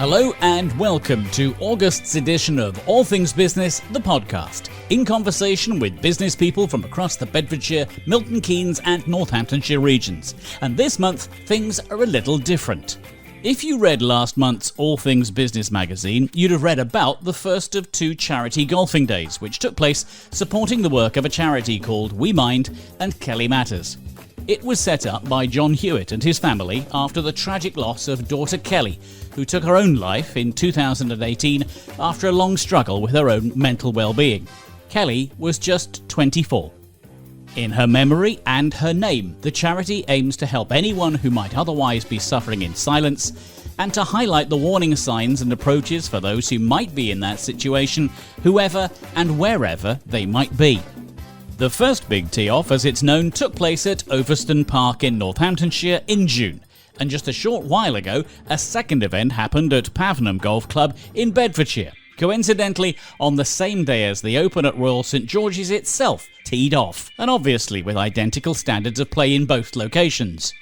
Hello and welcome to August's edition of All Things Business, the podcast, in conversation with business people from across the Bedfordshire, Milton Keynes and Northamptonshire regions. And this month, things are a little different. If you read last month's All Things Business magazine, you'd have read about the first of two charity golfing days, which took place supporting the work of a charity called We Mind and Kelly Matters. It was set up by John Hewitt and his family after the tragic loss of daughter Kelly, who took her own life in 2018 after a long struggle with her own mental well-being. Kelly was just 24. In her memory and her name, the charity aims to help anyone who might otherwise be suffering in silence and to highlight the warning signs and approaches for those who might be in that situation, whoever and wherever they might be. The first big tee-off, as it's known, took place at Overstone Park in Northamptonshire in June. And just a short while ago, a second event happened at Pavenham Golf Club in Bedfordshire, coincidentally on the same day as the Open at Royal St George's itself teed off, and obviously with identical standards of play in both locations.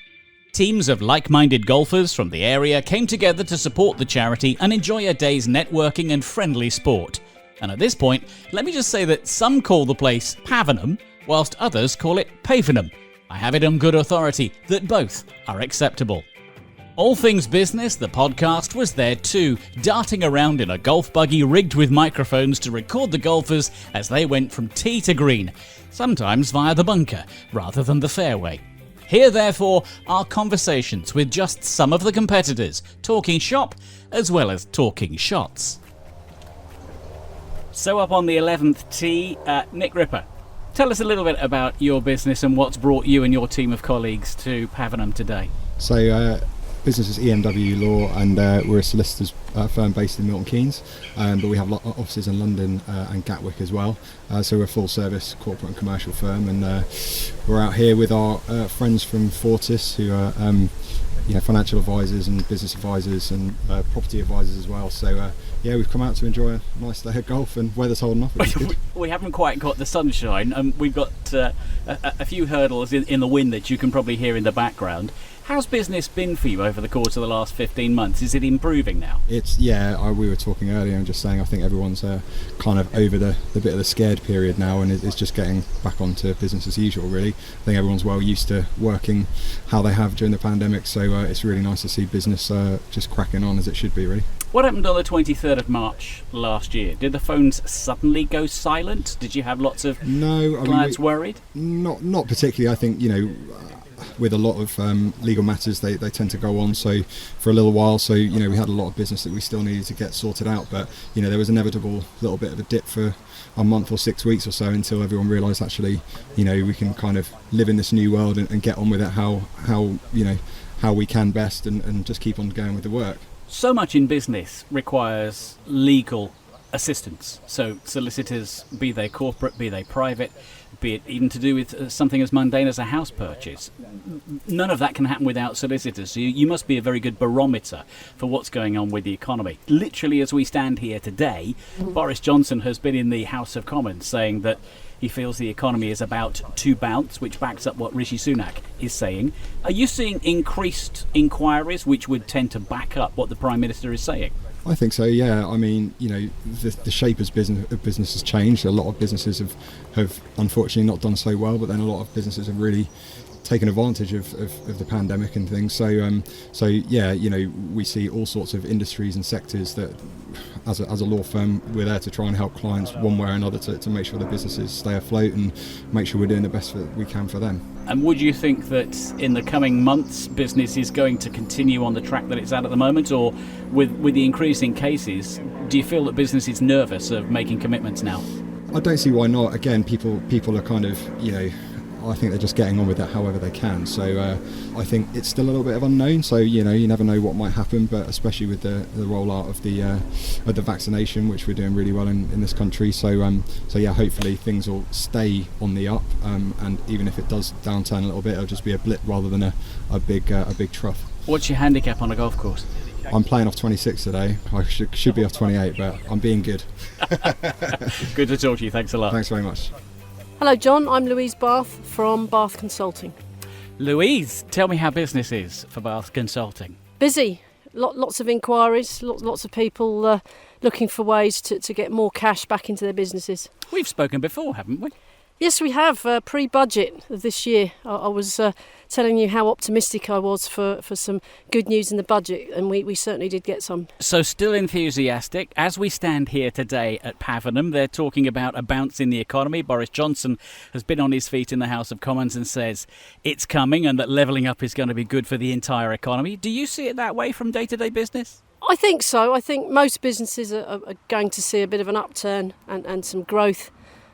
Teams of like-minded golfers from the area came together to support the charity and enjoy a day's networking and friendly sport. And at this point, let me just say that some call the place Pavenham, whilst others call it Pavenham. I have it on good authority that both are acceptable. All Things Business, the podcast, was there too, darting around in a golf buggy rigged with microphones to record the golfers as they went from tee to green, sometimes via the bunker rather than the fairway. Here, therefore, are conversations with just some of the competitors, talking shop as well as talking shots. So up on the 11th tee, Nick Ripper, tell us a little bit about your business and what's brought you and your team of colleagues to Pavenham today. So business is EMW Law, and we're a solicitors firm based in Milton Keynes, but we have offices in London and Gatwick as well. So we're a full service corporate and commercial firm, and we're out here with our friends from Fortis, who are financial advisors and business advisors and property advisors as well. So we've come out to enjoy a nice day of golf, and weather's holding off. We haven't quite got the sunshine. We've got a few hurdles in the wind that you can probably hear in the background. How's business been for you over the course of the last 15 months? Is it improving now? We were talking earlier and just saying I think everyone's kind of over the bit of the scared period now, and it's just getting back onto business as usual, really. I think everyone's well used to working how they have during the pandemic, so it's really nice to see business just cracking on as it should be, really. What happened on the 23rd of March last year? Did the phones suddenly go silent? Did you have lots of clients worried? Not particularly. I think, with a lot of legal matters, they tend to go on for a little while. So, we had a lot of business that we still needed to get sorted out. But, there was inevitable little bit of a dip for a month or 6 weeks or so until everyone realised actually, we can kind of live in this new world and get on with it how we can best and just keep on going with the work. So much in business requires legal assistance. So solicitors, be they corporate, be they private, be it even to do with something as mundane as a house purchase. None of that can happen without solicitors. So you must be a very good barometer for what's going on with the economy. Literally, as we stand here today, Boris Johnson has been in the House of Commons saying that he feels the economy is about to bounce, which backs up what Rishi Sunak is saying. Are you seeing increased inquiries which would tend to back up what the Prime Minister is saying? I think so, yeah. I mean, the shape of business has changed. A lot of businesses have unfortunately not done so well, but then a lot of businesses have really taken advantage of the pandemic and things. So we see all sorts of industries and sectors that, as a law firm, we're there to try and help clients one way or another to make sure their businesses stay afloat and make sure we're doing the best that we can for them. And would you think that in the coming months business is going to continue on the track that it's at the moment, or with the increasing cases, do you feel that business is nervous of making commitments now? I don't see why not. Again, people are kind of, I think they're just getting on with that however they can. So I think it's still a little bit of unknown. So you never know what might happen, but especially with the rollout of the vaccination, which we're doing really well in this country. So hopefully things will stay on the up, and even if it does downturn a little bit, it'll just be a blip rather than a big trough. What's your handicap on a golf course? I'm playing off 26 today. I should be off 28, but I'm being good. Good to talk to you. Thanks a lot. Thanks very much. Hello John, I'm Louise Barth from Barth Consulting. Louise, tell me how business is for Barth Consulting. Busy. Lots of inquiries, lots of people looking for ways to get more cash back into their businesses. We've spoken before, haven't we? Yes, we have. Pre-budget of this year, I was telling you how optimistic I was for some good news in the budget, and we certainly did get some. So still enthusiastic. As we stand here today at Pavenham, they're talking about a bounce in the economy. Boris Johnson has been on his feet in the House of Commons and says it's coming and that levelling up is going to be good for the entire economy. Do you see it that way from day-to-day business? I think so. I think most businesses are going to see a bit of an upturn and some growth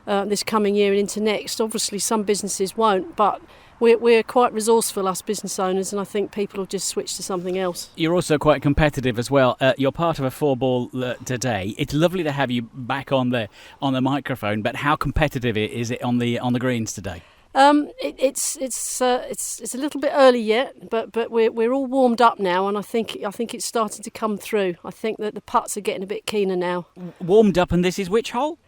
this coming year and into next. Obviously some businesses won't, but we're quite resourceful, us business owners, and I think people will just switch to something else. You're also quite competitive as well. You're part of a 4-ball today. It's lovely to have you back on the microphone, but how competitive is it on the greens today? It's a little bit early yet, but we're all warmed up now, and I think it's starting to come through. I think that the putts are getting a bit keener now. Warmed up, and this is which hole?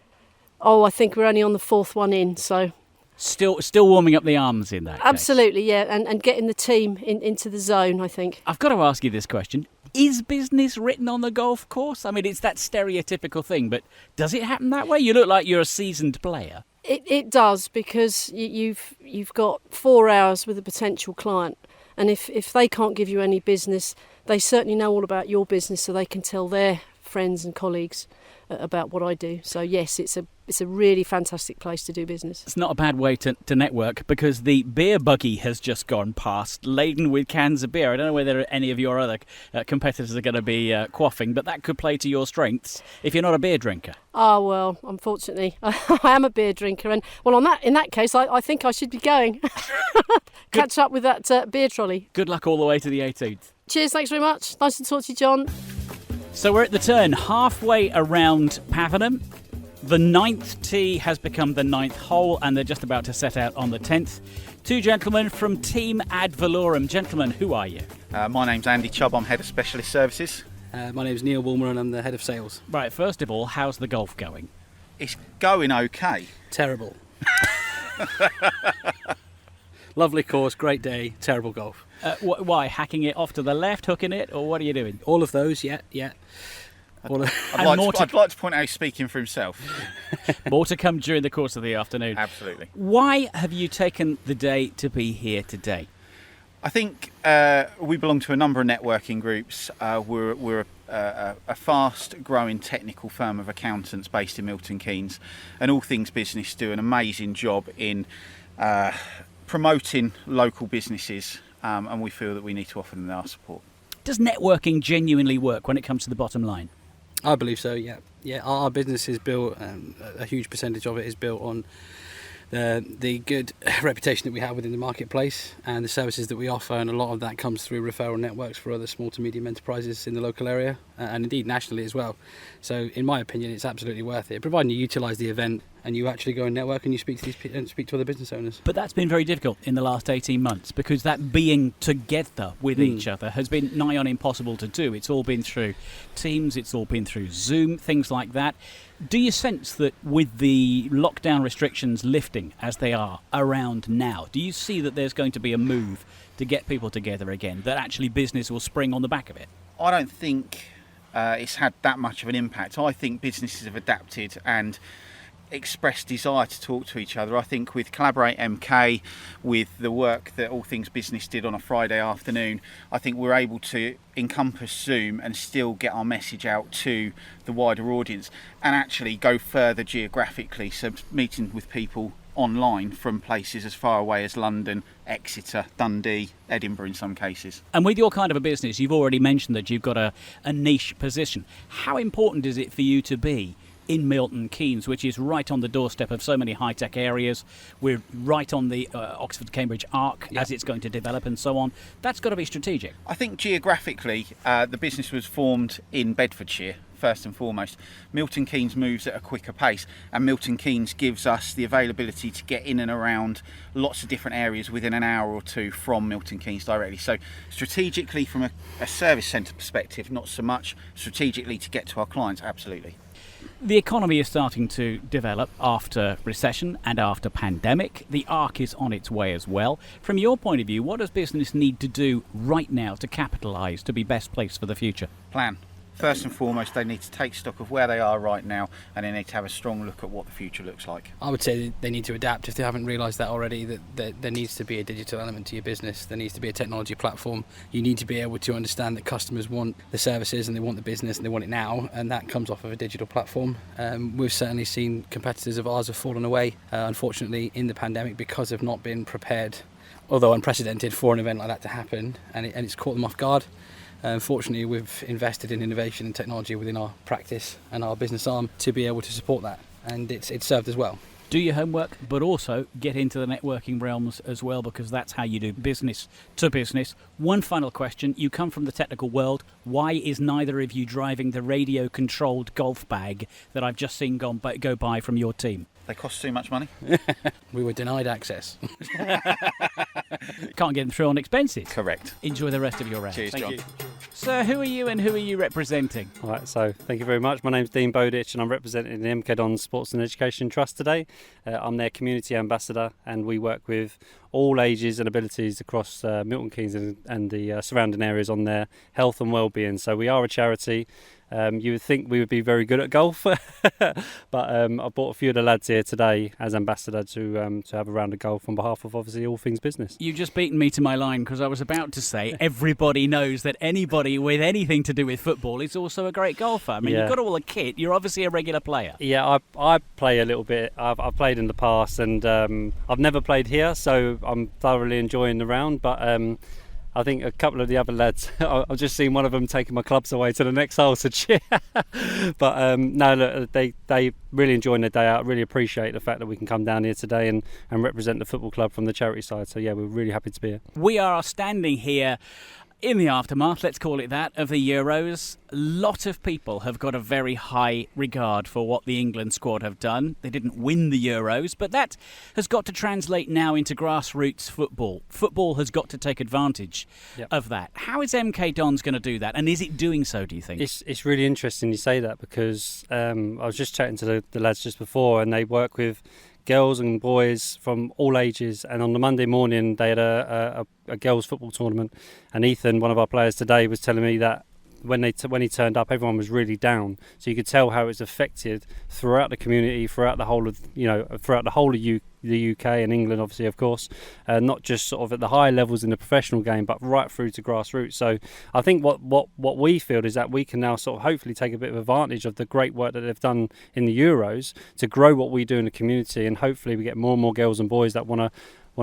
Oh, I think we're only on the 4th one in, so... Still warming up the arms in that case. Absolutely, yeah, and getting the team into the zone, I think. I've got to ask you this question. Is business written on the golf course? I mean, it's that stereotypical thing, but does it happen that way? You look like you're a seasoned player. It does, because you've got 4 hours with a potential client, and if they can't give you any business, they certainly know all about your business, so they can tell their friends and colleagues about what I do. So yes, it's a really fantastic place to do business. It's not a bad way to network, because the beer buggy has just gone past, laden with cans of beer. I don't know whether any of your other competitors are going to be quaffing, but that could play to your strengths if you're not a beer drinker. Oh, well, unfortunately, I am a beer drinker, and in that case, I think I should be going. Catch up with that beer trolley. Good luck all the way to the 18th. Cheers, thanks very much. Nice to talk to you, John. So we're at the turn, halfway around Pavenham. The 9th tee has become the 9th hole, and they're just about to set out on the 10th. 2 gentlemen from Team Ad Valorem. Gentlemen, who are you? My name's Andy Chubb, I'm Head of Specialist Services. My name's Neil Woolmer and I'm the Head of Sales. Right, first of all, how's the golf going? It's going okay. Terrible. Lovely course, great day, terrible golf. Why? Hacking it off to the left, hooking it, or what are you doing? All of those, yeah. I'd like to point out he's speaking for himself. More to come during the course of the afternoon. Absolutely. Why have you taken the day to be here today? I think we belong to a number of networking groups. We're a fast-growing technical firm of accountants based in Milton Keynes, and All Things Business do an amazing job in promoting local businesses, and we feel that we need to offer them our support. Does networking genuinely work when it comes to the bottom line? I believe so, yeah. Our business is built, a huge percentage of it is built on the good reputation that we have within the marketplace and the services that we offer, and a lot of that comes through referral networks for other small to medium enterprises in the local area, and indeed nationally as well. So in my opinion, it's absolutely worth it, providing you utilise the event and you actually go and network and you speak to other business owners. But that's been very difficult in the last 18 months, because that being together with each other has been nigh on impossible to do. It's all been through Teams, it's all been through Zoom, things like that. Do you sense that with the lockdown restrictions lifting as they are around now, do you see that there's going to be a move to get people together again, that actually business will spring on the back of it? I don't think it's had that much of an impact. I think businesses have adapted and expressed desire to talk to each other. I think with Collaborate MK, with the work that All Things Business did on a Friday afternoon, I think we're able to encompass Zoom and still get our message out to the wider audience and actually go further geographically, so meeting with people online from places as far away as London, Exeter, Dundee, Edinburgh in some cases. And with your kind of a business, you've already mentioned that you've got a niche position. How important is it for you to be in Milton Keynes, which is right on the doorstep of so many high-tech areas? We're right on the Oxford-Cambridge arc as it's going to develop and so on. That's got to be strategic. I think geographically, the business was formed in Bedfordshire, first and foremost. Milton Keynes moves at a quicker pace, and Milton Keynes gives us the availability to get in and around lots of different areas within an hour or two from Milton Keynes directly. So strategically, from a service centre perspective, not so much. Strategically, to get to our clients, absolutely. The economy is starting to develop after recession and after pandemic. The arc is on its way as well. From your point of view, what does business need to do right now to capitalise, to be best placed for the future? Plan. First and foremost, they need to take stock of where they are right now, and they need to have a strong look at what the future looks like. I would say they need to adapt if they haven't realised that already, that there needs to be a digital element to your business. There needs to be a technology platform. You need to be able to understand that customers want the services and they want the business and they want it now, and that comes off of a digital platform. We've certainly seen competitors of ours have fallen away, unfortunately, in the pandemic because of not being prepared, although unprecedented, for an event like that to happen, and it's caught them off guard. Fortunately, we've invested in innovation and technology within our practice and our business arm to be able to support that, and it's served as well. Do your homework, but also get into the networking realms as well, because that's how you do business to business. One final question. You come from the technical world. Why is neither of you driving the radio-controlled golf bag that I've just seen go by from your team? They cost too much money. We were denied access. Can't get them through on expenses. Correct. Enjoy the rest of your round. Cheers, Thank John. you. So who are you and who are you representing? All right, so thank you very much. My name's Dean Bowditch and I'm representing the MK Dons Sports and Education Trust today. I'm their community ambassador, and we work with all ages and abilities across Milton Keynes and the surrounding areas on their health and well-being. So we are a charity. You would think we would be very good at golf, but I brought a few of the lads here today as ambassador to have a round of golf on behalf of obviously all things business. You've just beaten me to my line, because I was about to say everybody knows that anybody with anything to do with football is also a great golfer. I mean, Yeah. You've got all the kit. You're obviously a regular player. Yeah, I play a little bit. I've played in the past, and I've never played here, so I'm thoroughly enjoying the round. But I think a couple of the other lads, I've just seen one of them taking my clubs away to the next hole to cheer. But no, look, they really enjoying their day out. Really appreciate the fact that we can come down here today and represent the football club from the charity side. So yeah, we're really happy to be here. We are standing here in the aftermath, let's call it that, of the Euros. A lot of people have got a very high regard for what the England squad have done. They didn't win the Euros, but that has got to translate now into grassroots football. Football has got to take advantage of that. How is MK Dons going to do that, and is it doing so, do you think? It's really interesting you say that, because I was just chatting to the lads just before, and they work with girls and boys from all ages, and on the Monday morning they had a girls football tournament, and Ethan, one of our players today, was telling me that when he turned up, everyone was really down. So you could tell how it's affected throughout the community, throughout the whole of the UK and England, obviously, of course, not just sort of at the high levels in the professional game, but right through to grassroots. So I think what we feel is that we can now sort of hopefully take a bit of advantage of the great work that they've done in the Euros to grow what we do in the community, and hopefully we get more and more girls and boys that want to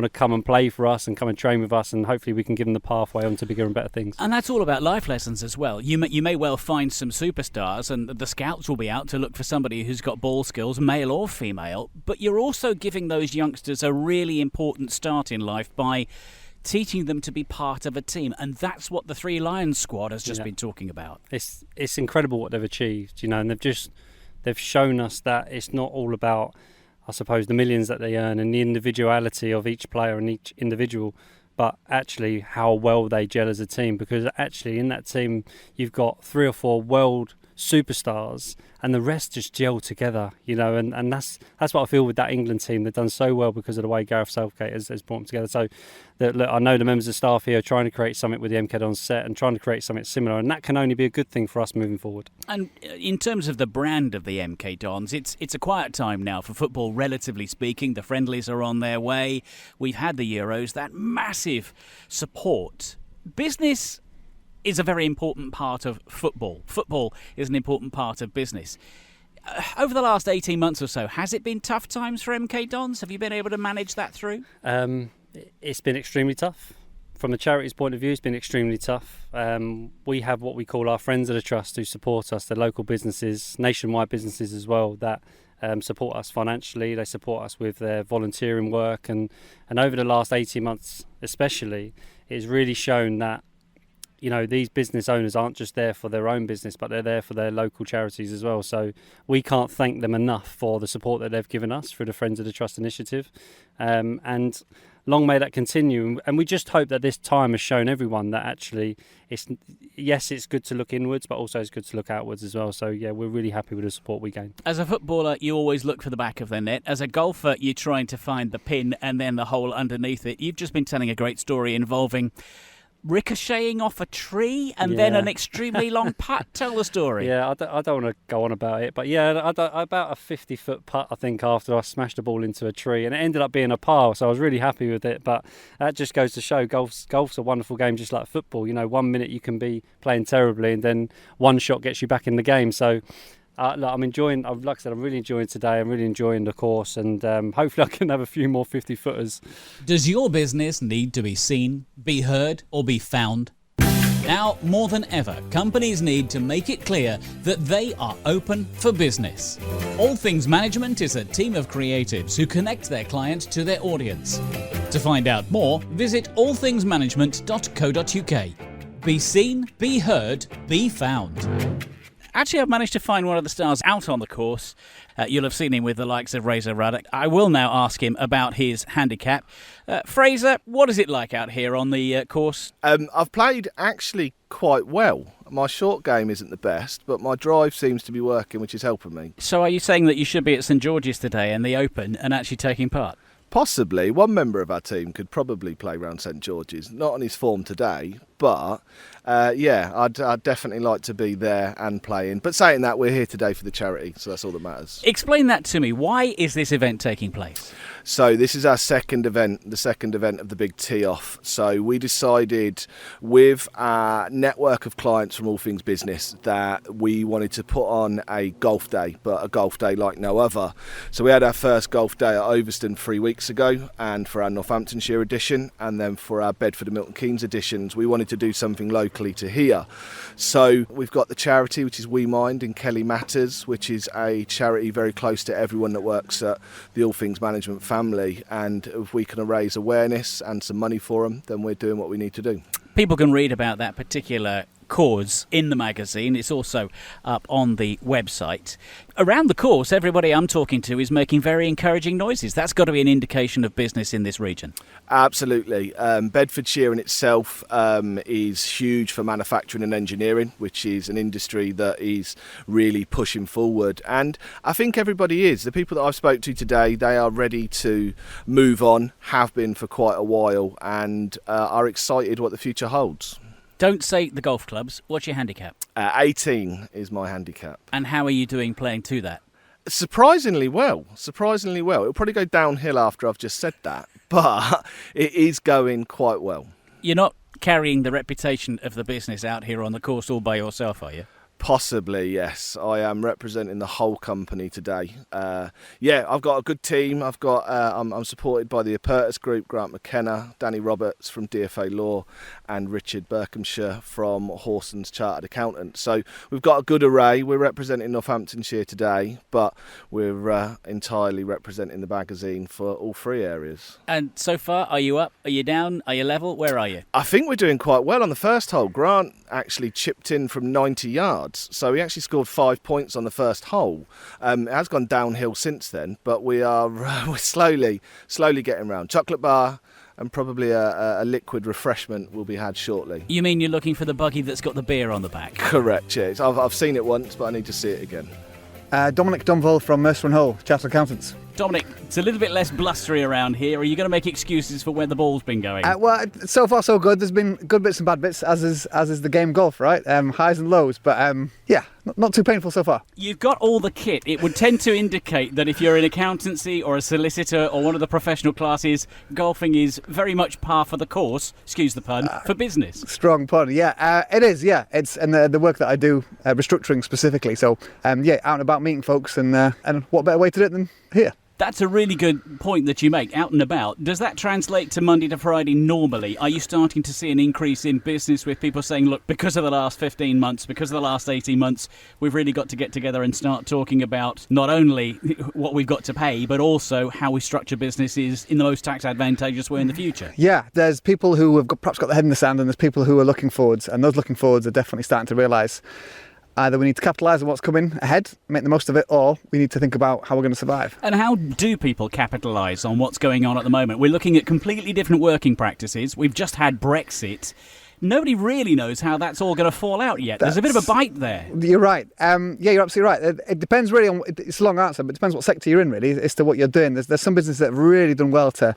come and play for us and come and train with us, and hopefully we can give them the pathway on to bigger and better things. And that's all about life lessons as well. You may well find some superstars, and the scouts will be out to look for somebody who's got ball skills, male or female, but you're also giving those youngsters a really important start in life by teaching them to be part of a team, and that's what the Three Lions squad has just been talking about. It's incredible what they've achieved, and they've shown us that it's not all about, I suppose, the millions that they earn and the individuality of each player and each individual, but actually how well they gel as a team, because actually in that team you've got 3 or 4 world superstars and the rest just gel together, and that's what I feel with that England team. They've done so well because of the way Gareth Southgate has brought them together. So look, I know the members of staff here are trying to create something with the MK Dons set and trying to create something similar, and that can only be a good thing for us moving forward. And in terms of the brand of the MK Dons, it's a quiet time now for football, relatively speaking. The friendlies are on their way. We've had the Euros, that massive support. Business is a very important part of football. Football is an important part of business. Over the last 18 months or so, has it been tough times for MK Dons? Have you been able to manage that through? It's been extremely tough. From the charity's point of view, it's been extremely tough. We have what we call our friends of the trust who support us. They're local businesses, nationwide businesses as well, that support us financially. They support us with their volunteering work. And over the last 18 months especially, it's really shown that these business owners aren't just there for their own business, but they're there for their local charities as well. So we can't thank them enough for the support that they've given us through the Friends of the Trust initiative. And long may that continue. And we just hope that this time has shown everyone that actually it's good to look inwards, but also it's good to look outwards as well. So yeah, we're really happy with the support we gain. As a footballer, you always look for the back of the net. As a golfer, you're trying to find the pin and then the hole underneath it. You've just been telling a great story involving ricocheting off a tree and then an extremely long putt. Tell the story. Yeah, I don't want to go on about it, but yeah, about a 50-foot putt, I think, after I smashed the ball into a tree, and it ended up being a par, so I was really happy with it. But that just goes to show golf's a wonderful game, just like football. 1 minute you can be playing terribly, and then one shot gets you back in the game. So I'm enjoying, like I said, I'm really enjoying today. I'm really enjoying the course, and hopefully I can have a few more 50-footers. Does your business need to be seen, be heard, or be found? Now, more than ever, companies need to make it clear that they are open for business. All Things Management is a team of creatives who connect their clients to their audience. To find out more, visit allthingsmanagement.co.uk. Be seen, be heard, be found. Actually, I've managed to find one of the stars out on the course. You'll have seen him with the likes of Razor Ruddock. I will now ask him about his handicap. Fraser, what is it like out here on the course? I've played actually quite well. My short game isn't the best, but my drive seems to be working, which is helping me. So are you saying that you should be at St George's today in the Open and actually taking part? Possibly. One member of our team could probably play round St George's. Not on his form today, but I'd definitely like to be there and playing. But saying that, we're here today for the charity, so that's all that matters. Explain that to me. Why is this event taking place? So this is our second event, the second event of the big tee-off. So we decided with our network of clients from All Things Business that we wanted to put on a golf day, but a golf day like no other. So we had our first golf day at Overstone 3 weeks ago, and for our Northamptonshire edition, and then for our Bedford and Milton Keynes editions, we wanted to do something locally to here. So we've got the charity, which is We Mind in Kelly Matters, which is a charity very close to everyone that works at the All Things Management family, and if we can raise awareness and some money for them, then we're doing what we need to do. People can read about that particular cause in the magazine. It's also up on the website. Around the course, everybody I'm talking to is making very encouraging noises. That's got to be an indication of business in this region. Absolutely. Bedfordshire in itself is huge for manufacturing and engineering, which is an industry that is really pushing forward. And I think everybody is. The people that I've spoke to today, they are ready to move on, have been for quite a while, and are excited what the future holds. Don't say the golf clubs. What's your handicap? 18 is my handicap. And how are you doing playing to that? Surprisingly well. It'll probably go downhill after I've just said that, but it is going quite well. You're not carrying the reputation of the business out here on the course all by yourself, are you? Possibly, yes. I am representing the whole company today. I've got a good team. I'm supported by the Apertus Group, Grant McKenna, Danny Roberts from DFA Law, and Richard Berkhamshire from Horson's Chartered Accountant. So we've got a good array. We're representing Northamptonshire today, but we're entirely representing the magazine for all three areas. And so far, are you up? Are you down? Are you level? Where are you? I think we're doing quite well on the first hole. Grant actually chipped in from 90 yards, so he actually scored 5 points on the first hole. It has gone downhill since then, but we're slowly getting round. Chocolate bar and probably a liquid refreshment will be had shortly. You mean you're looking for the buggy that's got the beer on the back? Correct, yes. I've seen it once, but I need to see it again. Dominic Dunville from Mercer & Hull, Chartered Accountants. Dominic, it's a little bit less blustery around here. Are you going to make excuses for where the ball's been going? Well, so far so good. There's been good bits and bad bits, as is the game golf, right? Highs and lows, but not too painful so far. You've got all the kit. It would tend to indicate that if you're in accountancy or a solicitor or one of the professional classes, golfing is very much par for the course, excuse the pun, for business. Strong pun, yeah. It is, yeah. It's and the work that I do, restructuring specifically. So, out and about meeting folks, and what better way to do it than here? That's a really good point that you make, out and about. Does that translate to Monday to Friday normally? Are you starting to see an increase in business with people saying, look, because of the last 15 months, because of the last 18 months, we've really got to get together and start talking about not only what we've got to pay, but also how we structure businesses in the most tax advantageous way in the future? Yeah, there's people who have perhaps got their head in the sand, and there's people who are looking forwards, and those looking forwards are definitely starting to realise either we need to capitalise on what's coming ahead, make the most of it, or we need to think about how we're going to survive. And how do people capitalise on what's going on at the moment? We're looking at completely different working practices. We've just had Brexit. Nobody really knows how that's all going to fall out yet. There's a bit of a bite there. You're right. Yeah, you're absolutely right. It depends really on, it's a long answer, but it depends what sector you're in really, as to what you're doing. There's some businesses that have really done well to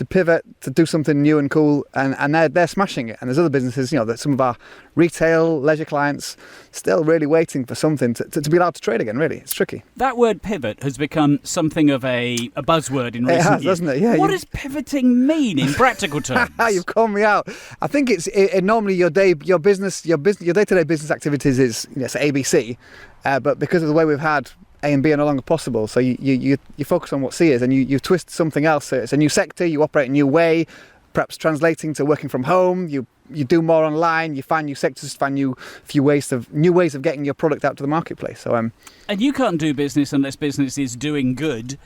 pivot, to do something new and cool, and they're smashing it. And there's other businesses, that some of our retail, leisure clients still really waiting for something to be allowed to trade again, really. It's tricky. That word pivot has become something of a buzzword in recent years. It has, doesn't it? Yeah. What does pivoting mean in practical terms? You've called me out. I think it's normally your day-to-day business activities is it's ABC, but because of the way we've had A and B are no longer possible, so you focus on what C is, and you twist something else. So it's a new sector, you operate a new way, perhaps translating to working from home. You do more online. You find new sectors, find new ways of getting your product out to the marketplace. So and you can't do business unless business is doing good.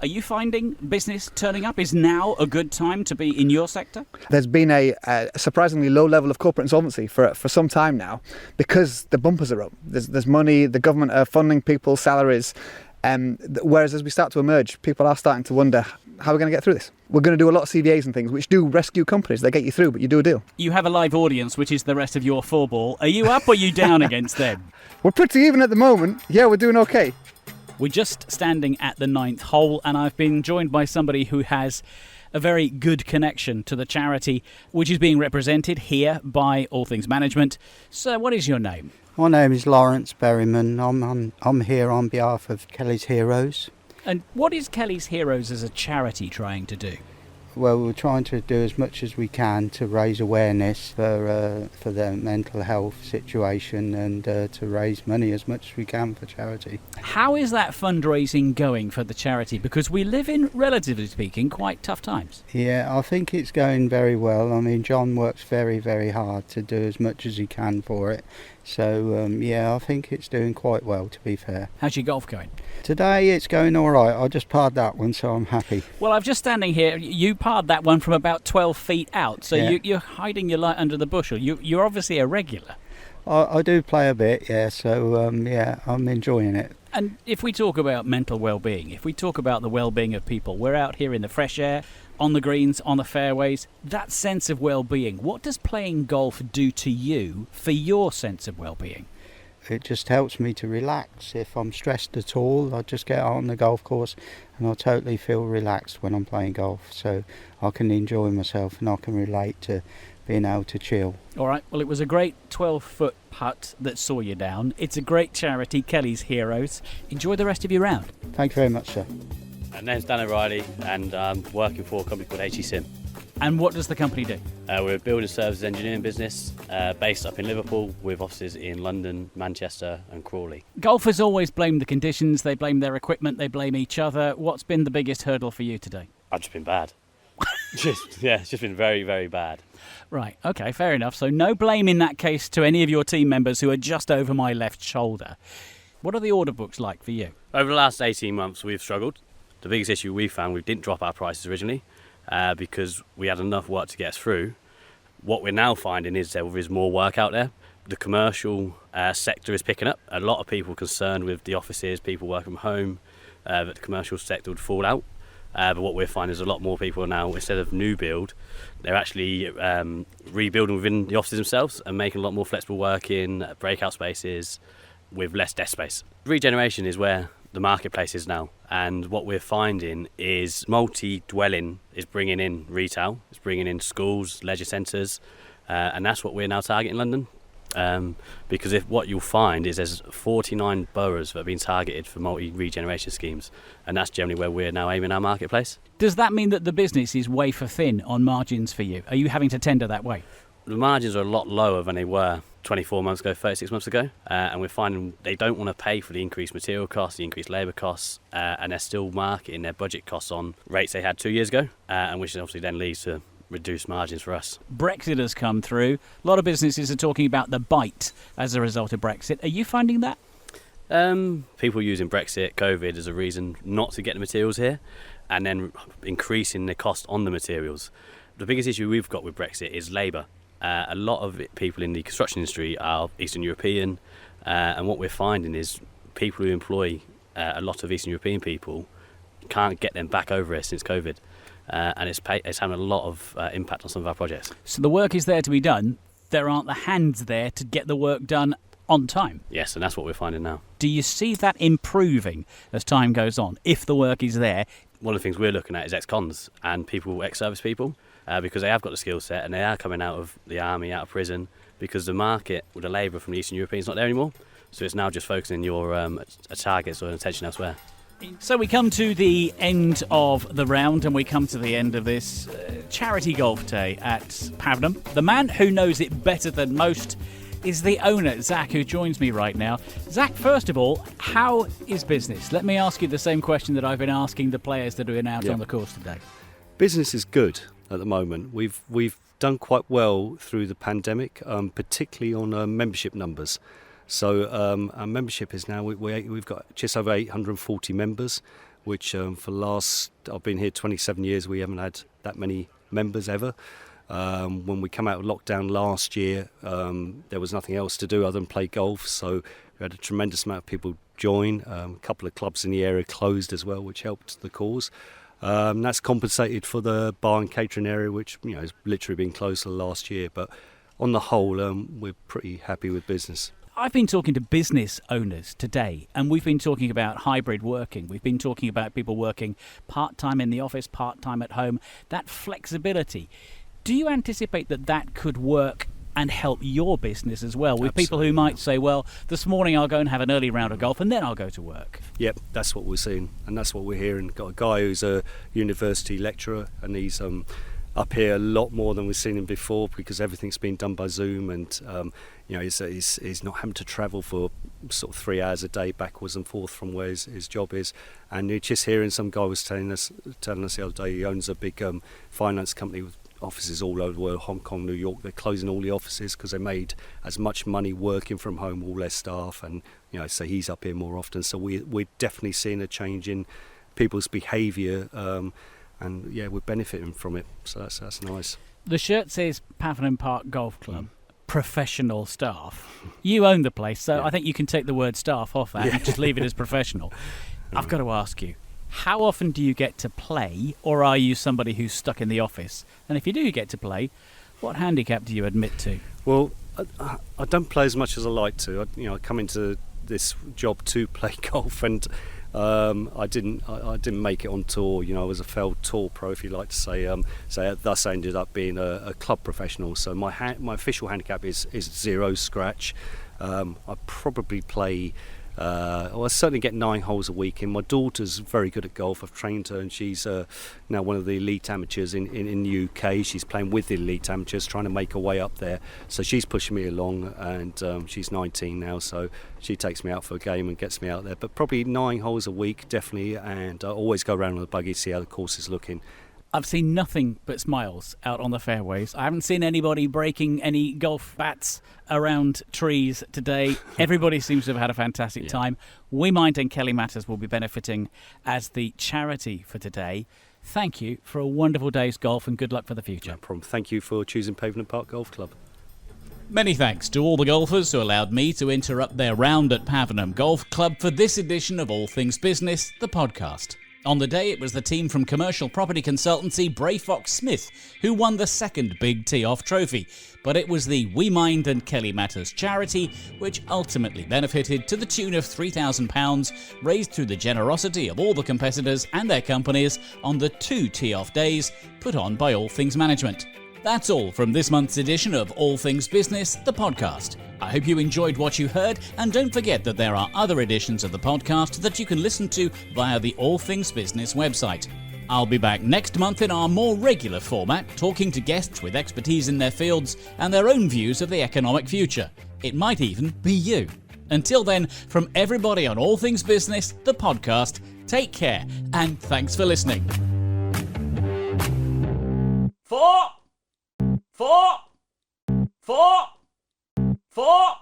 Are you finding business turning up? Is now a good time to be in your sector? There's been a surprisingly low level of corporate insolvency for some time now, because the bumpers are up. There's money. The government are funding people's salaries. Whereas as we start to emerge, people are starting to wonder, how are we going to get through this? We're going to do a lot of CVAs and things, which do rescue companies. They get you through, but you do a deal. You have a live audience, which is the rest of your four ball. Are you up or are you down against them? We're pretty even at the moment. Yeah, we're doing okay. We're just standing at the 9th hole, and I've been joined by somebody who has a very good connection to the charity, which is being represented here by All Things Management. So what is your name? My name is Lawrence Berryman. I'm here on behalf of Kelly's Heroes. And what is Kelly's Heroes as a charity trying to do? Well, we're trying to do as much as we can to raise awareness for their mental health situation, and to raise money as much as we can for charity. How is that fundraising going for the charity? Because we live in, relatively speaking, quite tough times. Yeah, I think it's going very well. I mean, John works very, very hard to do as much as he can for it. So, I think it's doing quite well, to be fair. How's your golf going? Today it's going all right. I just parred that one, so I'm happy. Well, I'm just standing here. You parred that one from about 12 feet out, so yeah. You're hiding your light under the bushel. You're obviously a regular. I do play a bit, yeah, so, I'm enjoying it. And if we talk about mental well-being, if we talk about the well-being of people, we're out here in the fresh air, on the greens, on the fairways, that sense of well-being, what does playing golf do to you for your sense of well-being? It just helps me to relax. If I'm stressed at all, I just get out on the golf course and I totally feel relaxed when I'm playing golf. So I can enjoy myself and I can relate to being able to chill. All right, well, it was a great 12-foot putt that saw you down. It's a great charity, Kelly's Heroes. Enjoy the rest of your round. Thank you very much, sir. My name's Dan O'Reilly and I'm working for a company called HE Sim. And what does the company do? We're a building services engineering business based up in Liverpool with offices in London, Manchester and Crawley. Golfers always blame the conditions, they blame their equipment, they blame each other. What's been the biggest hurdle for you today? I've just been bad. It's just been very, very bad. Right, okay, fair enough. So no blame in that case to any of your team members who are just over my left shoulder. What are the order books like for you? Over the last 18 months we've struggled. The biggest issue we found, we didn't drop our prices originally because we had enough work to get us through. What we're now finding is there is more work out there. The commercial sector is picking up. A lot of people concerned with the offices, people working from home, that the commercial sector would fall out. But what we're finding is a lot more people now, instead of new build, they're actually rebuilding within the offices themselves and making a lot more flexible working, breakout spaces with less desk space. Regeneration is where the marketplace is now, and what we're finding is multi-dwelling is bringing in retail, it's bringing in schools, leisure centres, and that's what we're now targeting in London. Because what you'll find is there's 49 boroughs that have been targeted for multi-regeneration schemes, and that's generally where we're now aiming our marketplace. Does that mean that the business is wafer thin on margins for you? Are you having to tender that way? The margins are a lot lower than they were 24 months ago, 36 months ago, and we're finding they don't want to pay for the increased material costs, the increased labour costs, and they're still marketing their budget costs on rates they had 2 years ago, and which obviously then leads to reduced margins for us. Brexit has come through. A lot of businesses are talking about the bite as a result of Brexit. Are you finding that? People using Brexit, COVID as a reason not to get the materials here, and then increasing the cost on the materials. The biggest issue we've got with Brexit is labour. A lot of people in the construction industry are Eastern European, and what we're finding is people who employ a lot of Eastern European people can't get them back over here since COVID, and it's having a lot of impact on some of our projects. So the work is there to be done. There aren't the hands there to get the work done on time. Yes, and that's what we're finding now. Do you see that improving as time goes on, if the work is there? One of the things we're looking at is ex-cons and ex-service people, because they have got the skill set and they are coming out of the army, out of prison, because the market with the labour from the Eastern Europeans is not there anymore. So it's now just focusing your targets or attention elsewhere. So we come to the end of the round and we come to the end of this charity golf day at Pavenham. The man who knows it better than most is the owner, Zach, who joins me right now. Zach, first of all, how is business? Let me ask you the same question that I've been asking the players that are out on the course today. Business is good at the moment. We've done quite well through the pandemic, particularly on membership numbers. So our membership is now, we've got just over 840 members, which I've been here 27 years, we haven't had that many members ever. When we came out of lockdown last year, there was nothing else to do other than play golf, so we had a tremendous amount of people join. A couple of clubs in the area closed as well, which helped the cause. That's compensated for the bar and catering area, which has literally been closed for the last year. But on the whole, we're pretty happy with business. I've been talking to business owners today, and we've been talking about hybrid working. We've been talking about people working part-time in the office, part-time at home, that flexibility. Do you anticipate that could work and help your business as well, with people who might say, well, this morning I'll go and have an early round of golf and then I'll go to work? Yep, that's what we're seeing and that's what we're hearing. Got a guy who's a university lecturer and he's up here a lot more than we've seen him before because everything's been done by Zoom and he's not having to travel for sort of 3 hours a day backwards and forth from where his job is. And you're just hearing some guy was telling us the other day he owns a big finance company with offices all over the world, Hong Kong, New York. They're closing all the offices because they made as much money working from home, all their staff, and so he's up here more often. So we're definitely seeing a change in people's behaviour, and we're benefiting from it. So that's nice. The shirt says Pavenham Park Golf Club. Professional staff. You own the place, so I think you can take the word staff off that and just leave it as professional. I've got to ask you, how often do you get to play, or are you somebody who's stuck in the office? And if you do get to play, what handicap do you admit to? Well, I don't play as much as I like to. I come into this job to play golf, and I didn't make it on tour. I was a failed tour pro, if you like to say. So thus I ended up being a club professional. So my official handicap is 0 scratch. I probably play. I certainly get 9 holes a week in. My daughter's very good at golf. I've trained her and she's now one of the elite amateurs in the UK. She's playing with the elite amateurs, trying to make her way up there. So she's pushing me along and she's 19 now, so she takes me out for a game and gets me out there. But probably 9 holes a week, definitely, and I always go around on the buggy, see how the course is looking. I've seen nothing but smiles out on the fairways. I haven't seen anybody breaking any golf bats around trees today. Everybody seems to have had a fantastic time. We Mind and Kelly Matters will be benefiting as the charity for today. Thank you for a wonderful day's golf and good luck for the future. No problem. Thank you for choosing Pavenham Park Golf Club. Many thanks to all the golfers who allowed me to interrupt their round at Pavenham Golf Club for this edition of All Things Business, the podcast. On the day, it was the team from commercial property consultancy Bray Fox Smith who won the second Big Tee-Off trophy, but it was the We Mind and Kelly Matters charity which ultimately benefited to the tune of £3,000, raised through the generosity of all the competitors and their companies on the 2 tee-off days put on by All Things Management. That's all from this month's edition of All Things Business, the podcast. I hope you enjoyed what you heard, and don't forget that there are other editions of the podcast that you can listen to via the All Things Business website. I'll be back next month in our more regular format, talking to guests with expertise in their fields and their own views of the economic future. It might even be you. Until then, from everybody on All Things Business, the podcast, take care and thanks for listening. 4, 4, 4, 4.